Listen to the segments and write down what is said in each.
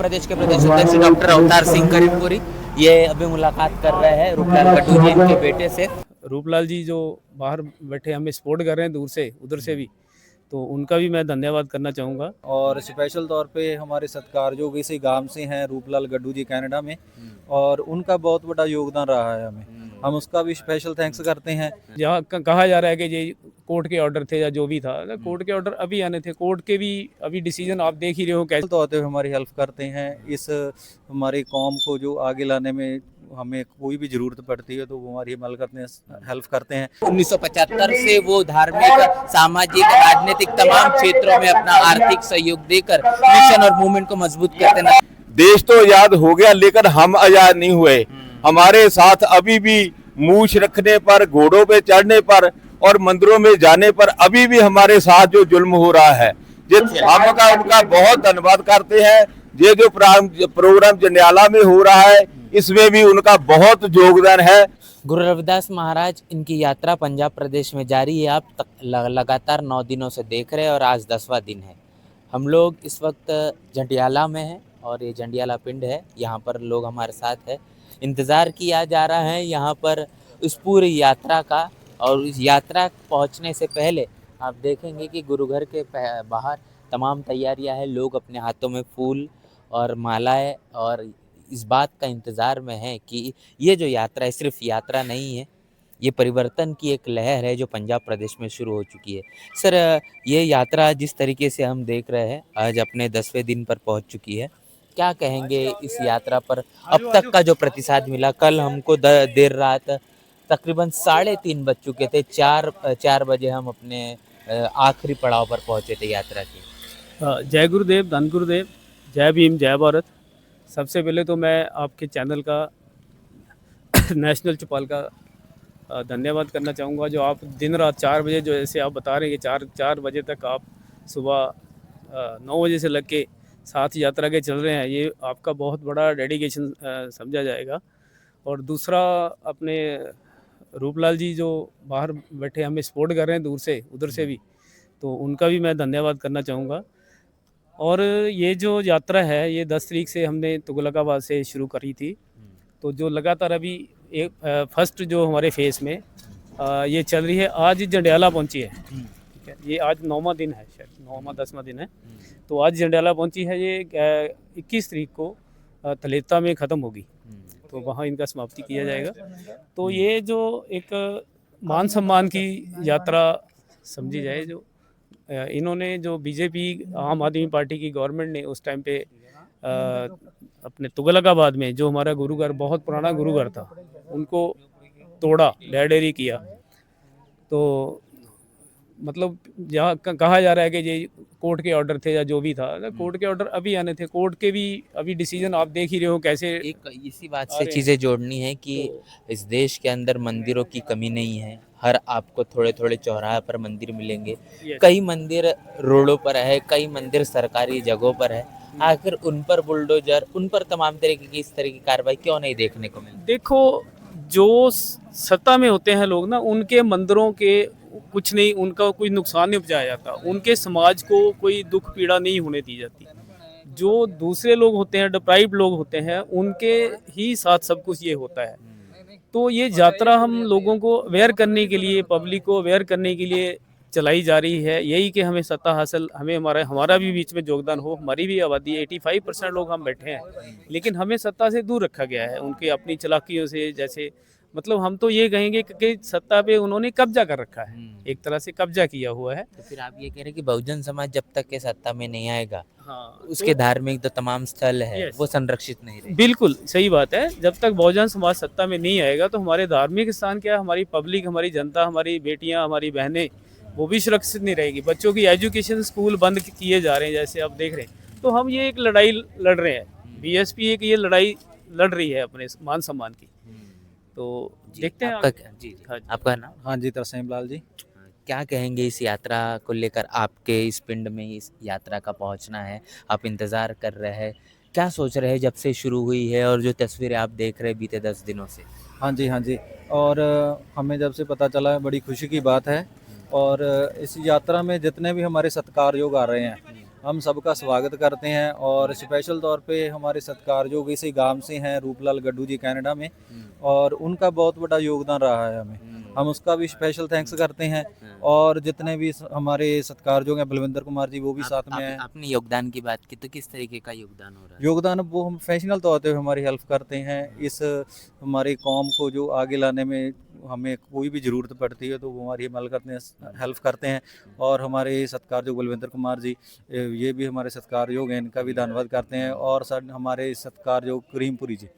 प्रदेश के प्रदेश अध्यक्ष डॉक्टर अवतार सिंह करीमपुरी ये अभी मुलाकात कर रहे हैं रूपलाल गड्ढू जी इनके बेटे से। रूपलाल जी जो बाहर बैठे हमें सपोर्ट कर रहे हैं दूर से उधर से भी, तो उनका भी मैं धन्यवाद करना चाहूँगा। और स्पेशल तौर पे हमारे सत्कारयोग इसी गांव से हैं रूपलाल गड्ढू जी कनाडा में, और उनका बहुत बड़ा योगदान रहा है हमें, हम उसका भी स्पेशल थैंक्स करते हैं। जहाँ कहा जा रहा है कि ये कोर्ट के ऑर्डर थे या जो भी था, कोर्ट के ऑर्डर अभी आने थे, कोर्ट के भी अभी डिसीजन आप देख ही रहे हो कैसे तो आते हुए हमारी हेल्प करते हैं, इस हमारी कौम को जो आगे लाने में हमें कोई भी जरूरत पड़ती है तो वो हमारी मदद करते हैं, हेल्प करते हैं। 1975 से वो धार्मिक, सामाजिक, राजनीतिक तमाम क्षेत्रों में अपना आर्थिक सहयोग देकर मिशन और मूवमेंट को मजबूत करते हैं। देश तो आजाद हो गया लेकिन हम आजाद नहीं हुए। हमारे साथ अभी भी मूछ रखने पर, घोड़ों पे चढ़ने पर और मंदिरों में जाने पर अभी भी हमारे साथ जो जुल्म हो रहा है, हम का उनका बहुत धन्यवाद करते हैं। ये जो प्रोग्राम जंडियाला में हो रहा है इसमें भी उनका बहुत योगदान है। गुरु रविदास महाराज इनकी यात्रा पंजाब प्रदेश में जारी है। आप लगातार 9 दिनों से देख रहे हैं और आज 10वां दिन है। हम लोग इस वक्त जंडियाला में हैं और ये जंडियाला पिंड है, यहाँ पर लोग हमारे साथ है। इंतज़ार किया जा रहा है यहाँ पर इस पूरी यात्रा का, और इस यात्रा पहुँचने से पहले आप देखेंगे कि गुरुघर के बाहर तमाम तैयारियां हैं। लोग अपने हाथों में फूल और मालाएं और इस बात का इंतज़ार में है कि ये जो यात्रा है सिर्फ यात्रा नहीं है, ये परिवर्तन की एक लहर है जो पंजाब प्रदेश में शुरू हो चुकी है। सर, ये यात्रा जिस तरीके से हम देख रहे हैं आज अपने 10वें दिन पर पहुंच चुकी है, क्या कहेंगे इस यात्रा पर? अब तक का जो प्रतिसाद मिला, कल हमको देर रात तकरीबन 3:30 बज चुके थे, 4 बजे हम अपने आखिरी पड़ाव पर पहुंचे थे यात्रा के। जय गुरुदेव, धन गुरुदेव, जय भीम, जय भारत। सबसे पहले तो मैं आपके चैनल का नेशनल चौपाल का धन्यवाद करना चाहूँगा, जो आप दिन रात 4 बजे, जो ऐसे आप बता रहे हैं कि 4 बजे तक आप सुबह 9 बजे से लग के साथ यात्रा के चल रहे हैं, ये आपका बहुत बड़ा डेडिकेशन समझा जाएगा। और दूसरा, अपने रूपलाल जी जो बाहर बैठे हमें सपोर्ट कर रहे हैं दूर से उधर से भी, तो उनका भी मैं धन्यवाद करना चाहूँगा। और ये जो यात्रा है ये 10 तारीख से हमने तुगलकाबाद से शुरू करी थी, तो जो लगातार अभी एक फर्स्ट जो हमारे फेस में ये चल रही है, आज जंडियाला पहुंची है। ठीक है, ये आज 9वां दिन है, शायद 9वां 10वां दिन है। तो आज जंडियाला पहुंची है, ये 21 तारीख को थलेता में ख़त्म होगी, तो वहाँ इनका समाप्ति किया जाएगा। तो ये जो एक मान सम्मान की यात्रा समझी जाए, जो इन्होंने जो बीजेपी आम आदमी पार्टी की गवर्नमेंट ने उस टाइम पे अपने तुगलकाबाद में जो हमारा गुरुघर, बहुत पुराना गुरुघर था, उनको तोड़ा, ढेर किया। तो मतलब जहाँ कहा जा रहा है कि ये कोर्ट के ऑर्डर थे या जो भी था, कोर्ट के ऑर्डर अभी आने थे, कोर्ट के भी अभी डिसीजन आप देख ही रहे हो कैसे। एक इसी बात से चीज़ें जोड़नी है कि इस देश के अंदर मंदिरों की कमी नहीं है। हर आपको थोड़े थोड़े चौराहे पर मंदिर मिलेंगे, कई मंदिर रोडों पर है, कई मंदिर सरकारी जगहों पर है। आखिर उन पर बुलडोजर, उन पर तमाम तरीके की इस तरह की कार्रवाई क्यों नहीं देखने को मिलती? देखो, जो सत्ता में होते हैं लोग ना, उनके मंदिरों के कुछ नहीं, उनका कोई नुकसान नहीं पहुंचाया जाता, उनके समाज को कोई दुख पीड़ा नहीं होने दी जाती। जो दूसरे लोग होते हैं, डिप्राइव्ड लोग होते हैं, उनके ही साथ सब कुछ ये होता है। तो ये यात्रा हम लोगों को अवेयर करने के लिए, पब्लिक को अवेयर करने के लिए चलाई जा रही है, यही कि हमें सत्ता हासिल, हमें हमारा भी बीच में योगदान हो। हमारी भी आबादी 85% लोग हम बैठे हैं, लेकिन हमें सत्ता से दूर रखा गया है उनके अपनी चालाकियों से। जैसे मतलब हम तो ये कहेंगे कि सत्ता पे उन्होंने कब्जा कर रखा है, एक तरह से कब्जा किया हुआ है। तो फिर आप ये कह रहे हैं कि बहुजन समाज जब तक के सत्ता में नहीं आएगा, हाँ, उसके धार्मिक जो तमाम स्थल है वो संरक्षित नहीं रहेंगे। बिल्कुल सही बात है। जब तक बहुजन समाज सत्ता में नहीं आएगा तो हमारे धार्मिक स्थान क्या, हमारी पब्लिक, हमारी जनता, हमारी बेटियां, हमारी बहनें, वो भी सुरक्षित नहीं रहेगी। बच्चों की एजुकेशन, स्कूल बंद किए जा रहे हैं, जैसे आप देख रहे हैं। तो हम ये एक लड़ाई लड़ रहे हैं, बीएसपी एक ये लड़ाई लड़ रही है अपने मान सम्मान की। तो देखते हैं आपका नाम? हाँ जी, तरसेम लाल जी। क्या कहेंगे इस यात्रा को लेकर? आपके इस पिंड में इस यात्रा का पहुंचना है, आप इंतज़ार कर रहे हैं, क्या सोच रहे हैं जब से शुरू हुई है और जो तस्वीरें आप देख रहे हैं बीते 10 दिनों से? हाँ जी, हाँ जी। और हमें जब से पता चला है, बड़ी खुशी की बात है। और इस यात्रा में जितने भी हमारे सत्कारयोग आ रहे हैं, हम सबका स्वागत करते हैं। और स्पेशल तौर पे हमारे सत्कारयोग इसी गांव से हैं रूपलाल गड्डू जी कनाडा में, और उनका बहुत बड़ा योगदान रहा है हमें। हम उसका भी स्पेशल थैंक्स करते हैं। और जितने भी हमारे सत्कारयोग हैं बलविंदर कुमार जी, वो भी साथ में हैं। आपने योगदान की बात की तो किस तरीके का योगदान हो रहा है? योगदान वो हम प्रोफेशनल तौर पे हमारी हेल्प करते हैं। इस हमारी कौम को जो आगे लाने में हमें कोई भी ज़रूरत पड़ती है तो वो हमारी हेल्प करते हैं। और हमारे सत्कारयोग बलविंदर कुमार जी, ये भी हमारे सत्कारयोग हैं, इनका भी धन्यवाद करते हैं। और हमारे सत्कारयोग करीमपुरी जी,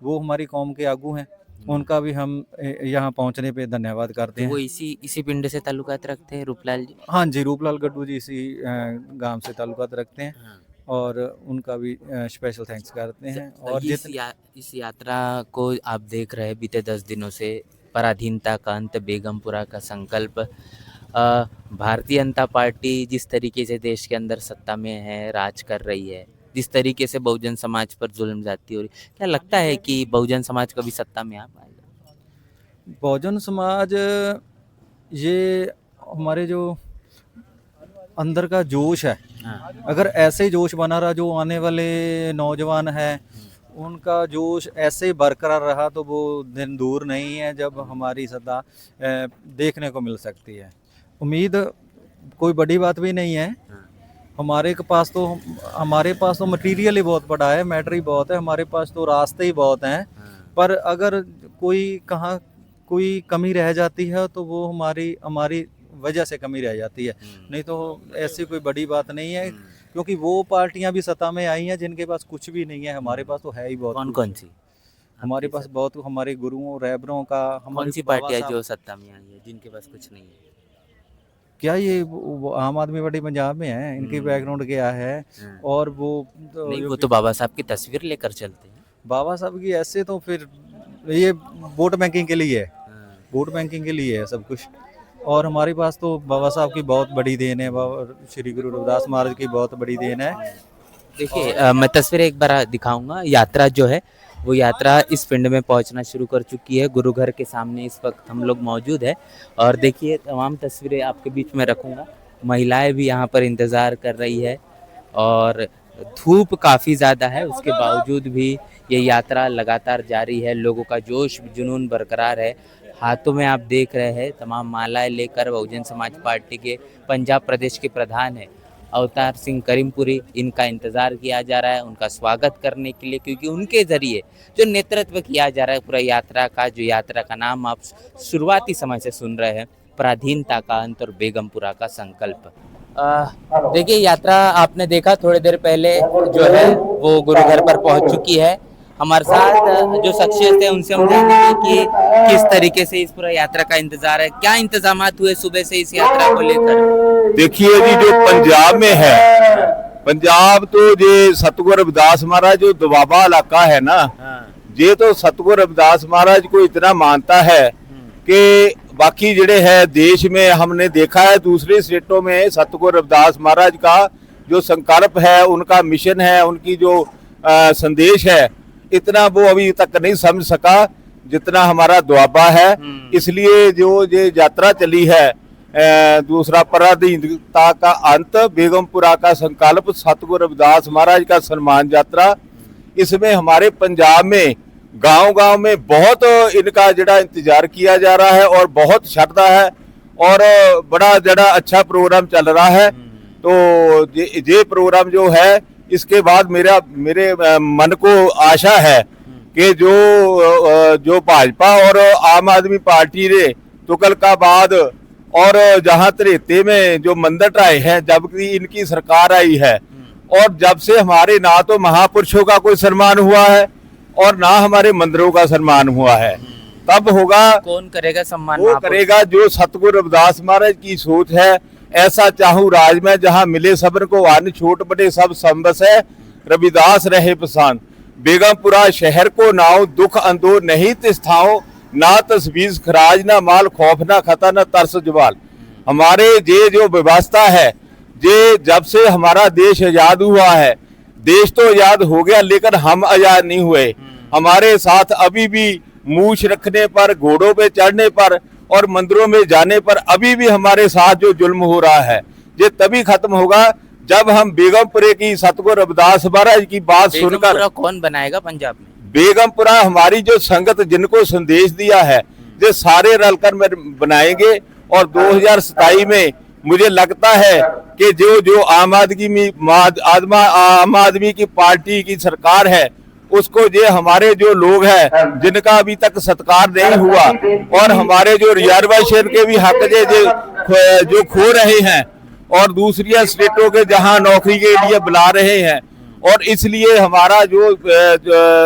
वो हमारी कौम के आगू हैं, उनका भी हम यहाँ पहुँचने पे धन्यवाद करते तो वो हैं। इसी पिंड से ताल्लुकात रखते हैं रूपलाल जी? हाँ जी, रूपलाल गड्डू जी इसी गांव से ताल्लुकात रखते हैं। हाँ। और उनका भी स्पेशल थैंक्स करते हैं। तो और इस यात्रा को आप देख रहे हैं बीते 10 दिनों से, पराधीनता का अंत, बेगमपुरा का संकल्प। भारतीय जनता पार्टी जिस तरीके से देश के अंदर सत्ता में है, राज कर रही है, जिस तरीके से बहुजन समाज पर जुल्म जाती हो रही, क्या लगता है कि बहुजन समाज कभी सत्ता में आ पाएगा? बहुजन समाज, ये हमारे जो अंदर का जोश है, हाँ। अगर ऐसे जोश बना रहा, जो आने वाले नौजवान हैं उनका जोश ऐसे ही बरकरार रहा, तो वो दिन दूर नहीं है जब हमारी सत्ता देखने को मिल सकती है। उम्मीद कोई बड़ी बात भी नहीं है। हमारे पास तो मटेरियल ही बहुत बड़ा है, मैटर ही बहुत है, हमारे पास तो रास्ते ही बहुत हैं। पर अगर कोई कमी रह जाती है तो वो हमारी वजह से कमी रह जाती है, नहीं तो ऐसी कोई बड़ी बात नहीं है। क्योंकि वो पार्टियां भी सत्ता में आई हैं जिनके पास कुछ भी नहीं है, हमारे पास तो है ही बहुत। कौन सी? हमारे पास बहुत, हमारे गुरुओं रहबरों का। कौन सी पार्टी है जो सत्ता में आई है जिनके पास कुछ नहीं है? क्या ये वो आम आदमी पार्टी पंजाब में है, इनकी बैकग्राउंड क्या है? और वो नहीं, वो तो बाबा साहब की तस्वीर लेकर चलते हैं। बाबा साहब की ऐसे तो फिर ये वोट बैंकिंग के लिए है, वोट बैंकिंग के लिए है सब कुछ। और हमारे पास तो बाबा साहब की बहुत बड़ी देन है, श्री गुरु रविदास महाराज की बहुत बड़ी देन है। देखिए, मैं तस्वीरें एक बार दिखाऊंगा। यात्रा जो है वो यात्रा इस पिंड में पहुंचना शुरू कर चुकी है। गुरु घर के सामने इस वक्त हम लोग मौजूद है और देखिए तमाम तस्वीरें आपके बीच में रखूंगा। महिलाएं भी यहाँ पर इंतज़ार कर रही है और धूप काफ़ी ज़्यादा है, उसके बावजूद भी ये यात्रा लगातार जारी है। लोगों का जोश जुनून बरकरार है। हाथों में आप देख रहे हैं तमाम मालाएं लेकर बहुजन समाज पार्टी के पंजाब प्रदेश के प्रधान है अवतार सिंह करीमपुरी, इनका इंतज़ार किया जा रहा है उनका स्वागत करने के लिए, क्योंकि उनके ज़रिए जो नेतृत्व किया जा रहा है पूरा यात्रा का, जो यात्रा का नाम आप शुरुआती समय से सुन रहे हैं, पराधीनता का अंत और बेगमपुरा का संकल्प। देखिए, यात्रा आपने देखा थोड़ी देर पहले जो है वो गुरु घर पर पहुंच चुकी है। हमारे साथ जो शख्सियत है उनसे हम जानेंगे कि किस तरीके से इस पूरा यात्रा का इंतजार है, क्या इंतजामात हुए सुबह से इस यात्रा को लेकर। देखिए जी, जो पंजाब में है, पंजाब तो ये सतगुरु रविदास महाराज जो दुआबा इलाका है ना, ये तो सतगुरु रविदास महाराज को इतना मानता है कि बाकी जड़े है देश में हमने देखा है, दूसरे स्टेटों में सतगुरु रविदास महाराज का जो संकल्प है, उनका मिशन है, उनकी जो संदेश है, इतना वो अभी तक नहीं समझ सका जितना हमारा दुआबा है। इसलिए जो ये यात्रा चली है दूसरा पराधीनता का अंत, बेगमपुरा का संकल्प, सतगुरु रविदास महाराज का सम्मान यात्रा, इसमें हमारे पंजाब में गांव-गांव में बहुत इनका जड़ा इंतजार किया जा रहा है और बहुत श्रद्धा है और बड़ा जड़ा अच्छा प्रोग्राम चल रहा है। तो ये प्रोग्राम जो है, इसके बाद मेरे मन को आशा है कि जो भाजपा और आम आदमी पार्टी ने तुगलकाबाद और जहां तरेते में जो मंदिर ढाए हैं, जबकि इनकी सरकार आई है, और जब से हमारे ना तो महापुरुषों का कोई सम्मान हुआ है और ना हमारे मंदिरों का सम्मान हुआ है, तब होगा, कौन करेगा सम्मान? वो करेगा जो सतगुरु रविदास महाराज की सोच है। ऐसा चाहूं राज में जहां मिले सबन को अन्न, छोट बड़े सब संबस है, रविदास रहे पसान। बेगमपुरा शहर को नाव, दुख अंदो नहीं तिस्थाओ, ना तस्वीर खराज, ना माल खौफ, ना खता, ना तरस जवाल। हमारे ये जो व्यवस्था है, ये जब से हमारा देश आजाद हुआ है, देश तो आजाद हो गया लेकिन हम आजाद नहीं हुए। हमारे साथ अभी भी मूछ रखने पर, घोड़ों पे चढ़ने पर और मंदिरों में जाने पर अभी भी हमारे साथ जो जुल्म हो रहा है, ये तभी खत्म होगा जब हम बेगमपुरे की सतगुरु रविदास महाराज की बात सुनकर, बेगमपुरा कौन बनाएगा पंजाब में? बेगमपुरा हमारी जो संगत जिनको संदेश दिया है ये सारे रलकर बनाएंगे। और 2027 में मुझे लगता है कि जो आम आदमी की पार्टी की सरकार है उसको ये हमारे जो लोग हैं जिनका अभी तक सत्कार नहीं हुआ और हमारे जो रिजर्वेशन के भी हक जो खो रहे हैं और दूसरी स्टेटों के जहां नौकरी के लिए बुला रहे हैं, और इसलिए हमारा जो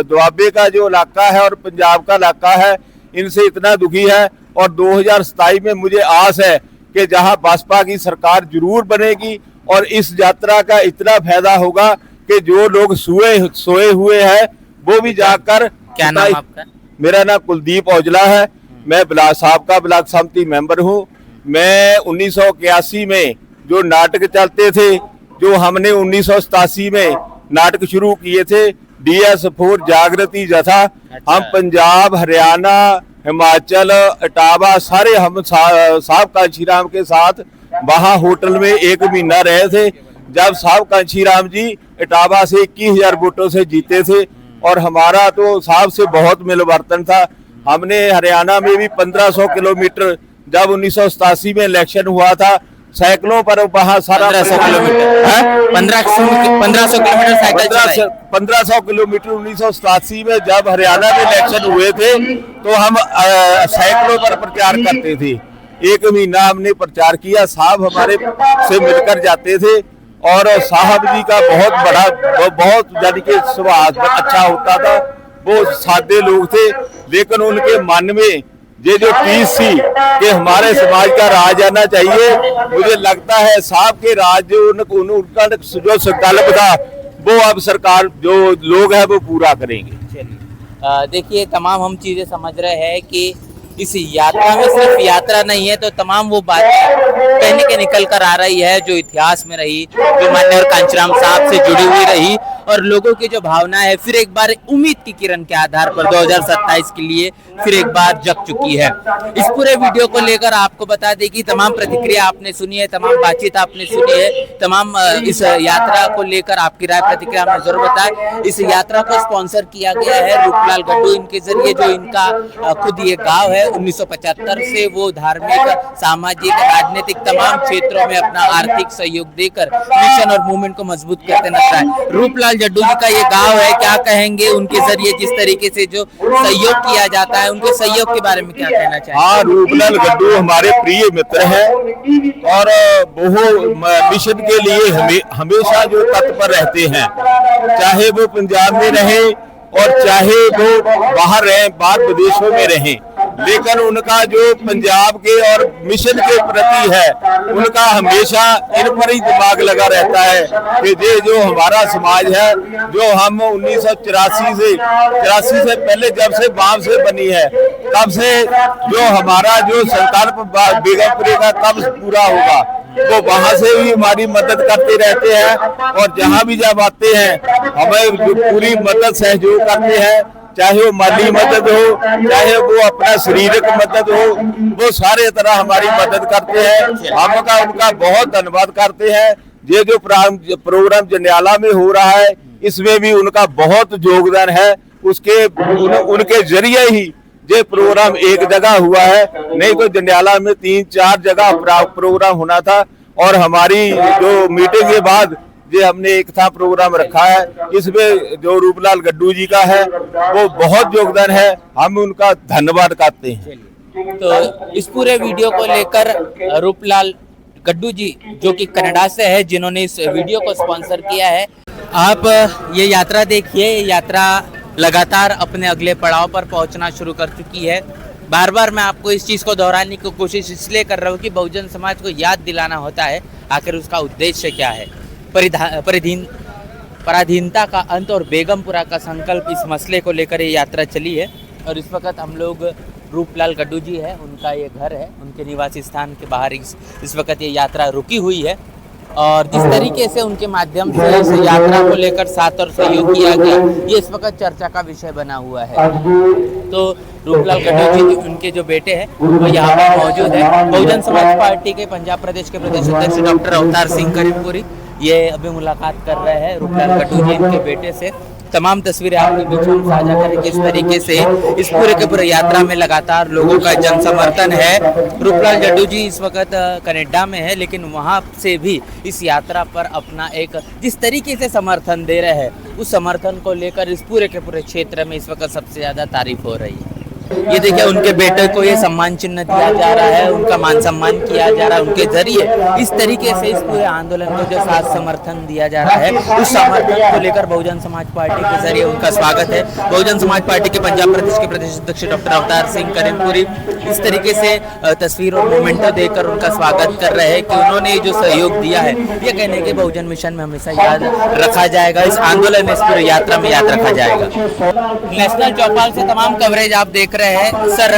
दुआबे का जो इलाका है और पंजाब का इलाका है इनसे इतना दुखी है। और 2027 में मुझे आस है कि जहां बसपा की सरकार जरूर बनेगी और इस यात्रा का इतना फायदा होगा कि जो लोग सोए हुए हैं वो भी जाकर। क्या नाम आपका? मेरा नाम कुलदीप औजला है, मैं साबका ब्लॉक समिति मेंबर हूँ। मैं 1981 में जो नाटक चलते थे, जो हमने 1987 में नाटक शुरू किए थे DS4 जागृति जथा, हम पंजाब, हरियाणा, हिमाचल, इटावा सारे हम साहब कांशीराम के साथ वहाँ होटल में 1 महीना रहे थे। जब साहब कांशीराम जी इटावा से 21,000 वोटों से जीते थे और हमारा तो साहब से बहुत मिलवर्तन था। हमने हरियाणा में भी 1500 किलोमीटर, जब 1987 में इलेक्शन हुआ था, साइकिलों पर वहाँ सारा 1500 किलोमीटर 1500 किलोमीटर साइकिल 1500 किलोमीटर 1987 में जब हरियाणा में इलेक्शन हुए थे तो हम साइकिलों पर प्रचार करते थे। 1 महीना हमने प्रचार किया, साहब हमारे से मिलकर जाते थे और साहब जी का बहुत यानी कि स्वभाव अच्छा होता था। वो सादे लोग थे लेकिन उनके मन में ये जो चीज थी कि हमारे समाज का राज आना चाहिए, मुझे लगता है साहब के राज जो उनका जो संकल्प था वो अब सरकार जो लोग हैं वो पूरा करेंगे। देखिए, तमाम हम चीजें समझ रहे हैं कि इस यात्रा में सिर्फ यात्रा नहीं है तो तमाम वो बातें कहने के निकल कर आ रही है जो इतिहास में रही, जो माननीय कांशीराम साहब से जुड़ी हुई रही और लोगों की जो भावना है फिर एक बार उम्मीद की किरण के आधार पर 2027 के लिए फिर एक बार जग चुकी है। इस पूरे वीडियो को लेकर आपको बता दें कि तमाम प्रतिक्रिया आपने सुनी है, तमाम बातचीत आपने सुनी है, तमाम इस यात्रा को लेकर आपकी राय प्रतिक्रिया हमें जरूर बताएं। इस यात्रा को स्पॉन्सर किया गया है रूपलाल गड्ढू इनके जरिए, जो इनका खुद ये गाँव है। 1975 से वो धार्मिक, सामाजिक, राजनीतिक तमाम क्षेत्रों में अपना आर्थिक सहयोग देकर मिशन और मूवमेंट को मजबूत करते नजर आए। रूपलाल जड्डू जी का ये गांव है, क्या कहेंगे उनके जरिए जिस तरीके से जो सहयोग किया जाता है, उनके सहयोग के बारे में क्या कहना चाहिए? हाँ, रूपलाल गड्ढू हमारे प्रिय मित्र हैं और वो मिशन के लिए हमेशा जो तत्पर रहते हैं, चाहे वो पंजाब में रहे और चाहे वो बाहर रहे, बाहर विदेशों में रहे, लेकिन उनका जो पंजाब के और मिशन के प्रति है उनका हमेशा इन पर ही दिमाग लगा रहता है कि ये जो हमारा समाज है, जो हम 1984 से पहले जब से बाम से बनी है तब से जो हमारा जो संकल्प बेगमपुरे का कब पूरा होगा, वो वहाँ से भी हमारी मदद करते रहते हैं और जहाँ भी जब आते हैं हमें जो पूरी मदद सहयोग करते हैं, चाहे वो माली मदद हो, चाहे वो अपना शारीरिक मदद हो, वो सारे तरह हमारी मदद करते हैं। हम उनका बहुत धन्यवाद करते हैं। ये जो प्रोग्राम जंडियाला में हो रहा है इसमें भी उनका बहुत योगदान है, उनके जरिए ही ये प्रोग्राम एक जगह हुआ है, नहीं तो जंडियाला में 3-4 जगह प्रोग्राम होना था। और हमारी जो मीटिंग के बाद ये हमने एक था प्रोग्राम रखा है, इसमें जो रूपलाल गड्ढू जी का है वो बहुत योगदान है, हम उनका धन्यवाद करते हैं। तो इस पूरे वीडियो को लेकर रूपलाल गड्ढू जी जो कि कनाडा से है, जिन्होंने इस वीडियो को स्पॉन्सर किया है। आप ये यात्रा देखिए, यात्रा लगातार अपने अगले पड़ाव पर पहुंचना शुरू कर चुकी है। बार बार मैं आपको इस चीज़ को दोहराने की कोशिश इसलिए कर रहा हूँ कि बहुजन समाज को याद दिलाना होता है आखिर उसका उद्देश्य क्या है। पराधीनता का अंत और बेगमपुरा का संकल्प, इस मसले को लेकर ये यात्रा चली है। और इस वक्त हम लोग रूपलाल गड्ढू जी है, उनका ये घर है, उनके निवासी स्थान के बाहर इस वक्त ये यात्रा रुकी हुई है। और जिस तरीके से उनके माध्यम से इस यात्रा को लेकर साथ और सहयोग किया गया, ये इस वक्त चर्चा का विषय बना हुआ है। तो रूपलाल गड्ढू जी उनके जो बेटे हैं वो यहाँ पर मौजूद है। बहुजन समाज पार्टी के पंजाब प्रदेश के प्रदेश अध्यक्ष डॉक्टर अवतार सिंह करीमपुरी ये अभी मुलाकात कर रहे हैं रूपलाल गड्ढू जी इनके बेटे से। तमाम तस्वीरें आपके बीच में साझा करें किस तरीके से इस पूरे के पूरे यात्रा में लगातार लोगों का जन समर्थन है। रूपलाल गड्ढू जी इस वक्त कनाडा में है, लेकिन वहाँ से भी इस यात्रा पर अपना एक जिस तरीके से समर्थन दे रहे हैं, उस समर्थन को लेकर इस पूरे के पूरे क्षेत्र में इस वक्त सबसे ज़्यादा तारीफ हो रही है। ये देखिए उनके बेटे को ये सम्मान चिन्ह दिया जा रहा है, उनका मान सम्मान किया जा रहा है, उनके जरिए इस तरीके से इस पूरे आंदोलन को जो साथ समर्थन दिया जा रहा है, उस समर्थन को लेकर बहुजन समाज पार्टी के जरिए उनका स्वागत है। बहुजन समाज पार्टी के पंजाब प्रदेश के प्रदेश अध्यक्ष डॉक्टर अवतार सिंह करीमपुरी इस तरीके से तस्वीर और मोमेंटो देकर उनका स्वागत कर रहे हैं कि उन्होंने जो सहयोग दिया है, ये कहने के बहुजन मिशन में हमेशा याद रखा जाएगा, इस आंदोलन में, इस पूरी यात्रा में याद रखा जाएगा। नेशनल चौपाल से तमाम कवरेज आप देख रहे हैं। सर,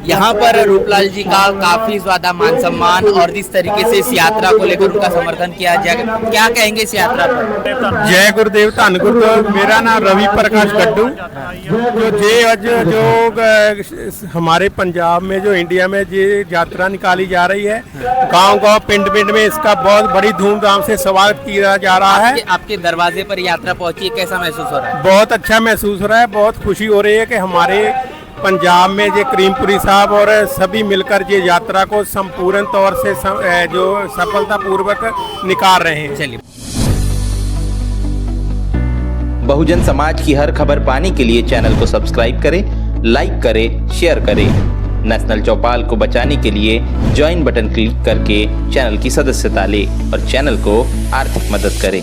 यहाँ पर रूपलाल जी का काफी ज्यादा मान सम्मान और इस तरीके से इस यात्रा को लेकर उनका समर्थन किया जाएगा, क्या कहेंगे इस यात्रा पर? जय गुरुदेव धन गुरुदेव। मेरा नाम रवि प्रकाश गड्ढू। जो हमारे पंजाब में, जो इंडिया में ये यात्रा निकाली जा रही है, गांव-गांव पिंड-पिंड में इसका बहुत बड़ी धूमधाम से स्वागत किया जा रहा है। आपके दरवाजे पर यात्रा पहुंची, कैसा महसूस हो रहा है? बहुत अच्छा महसूस हो रहा है, बहुत खुशी हो रही है कि हमारे पंजाब में ये करीमपुरी साहब और सभी मिलकर ये यात्रा को संपूर्ण तौर से जो सफलतापूर्वक निकाल रहे हैं। चलिए, बहुजन समाज की हर खबर पाने के लिए चैनल को सब्सक्राइब करें, लाइक करें, शेयर करें। नेशनल चौपाल को बचाने के लिए ज्वाइन बटन क्लिक करके चैनल की सदस्यता लें और चैनल को आर्थिक मदद करें।